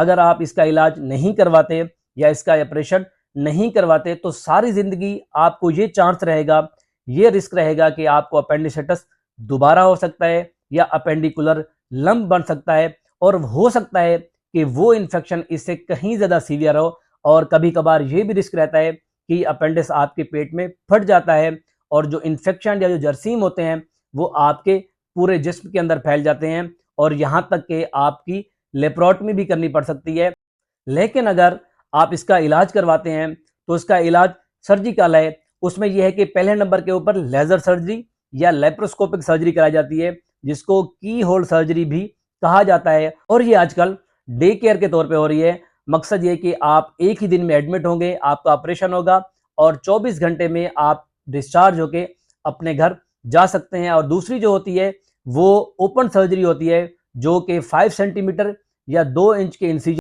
अगर आप इसका इलाज नहीं करवाते या इसका ऑपरेशन नहीं करवाते तो सारी जिंदगी आपको ये चांस रहेगा, ये रिस्क रहेगा कि आपको अपेंडिसाइटिस दोबारा हो सकता है या अपेंडिकुलर लंप बन सकता है, और हो सकता है कि वो इन्फेक्शन इससे कहीं ज़्यादा सीवियर हो। और कभी कभार ये भी रिस्क रहता है कि अपेंडिक्स आपके पेट में फट जाता है और जो इन्फेक्शन या जो जरासीम होते हैं वो आपके पूरे जिस्म के अंदर फैल जाते हैं, और यहाँ तक कि आपकी लेप्रोटमी भी करनी पड़ सकती है। लेकिन अगर आप इसका इलाज करवाते हैं तो इसका इलाज सर्जिकल है। उसमें यह है कि पहले नंबर के ऊपर लेजर सर्जरी या लेप्रोस्कोपिक सर्जरी कराई जाती है, जिसको की होल सर्जरी भी कहा जाता है, और ये आजकल डे केयर के तौर पे हो रही है। मकसद ये कि आप एक ही दिन में एडमिट होंगे, आपका ऑपरेशन होगा और 24 घंटे में आप डिस्चार्ज होके अपने घर जा सकते हैं। और दूसरी जो होती है वो ओपन सर्जरी होती है, जो कि 5 सेंटीमीटर या 2 इंच के इंसिजन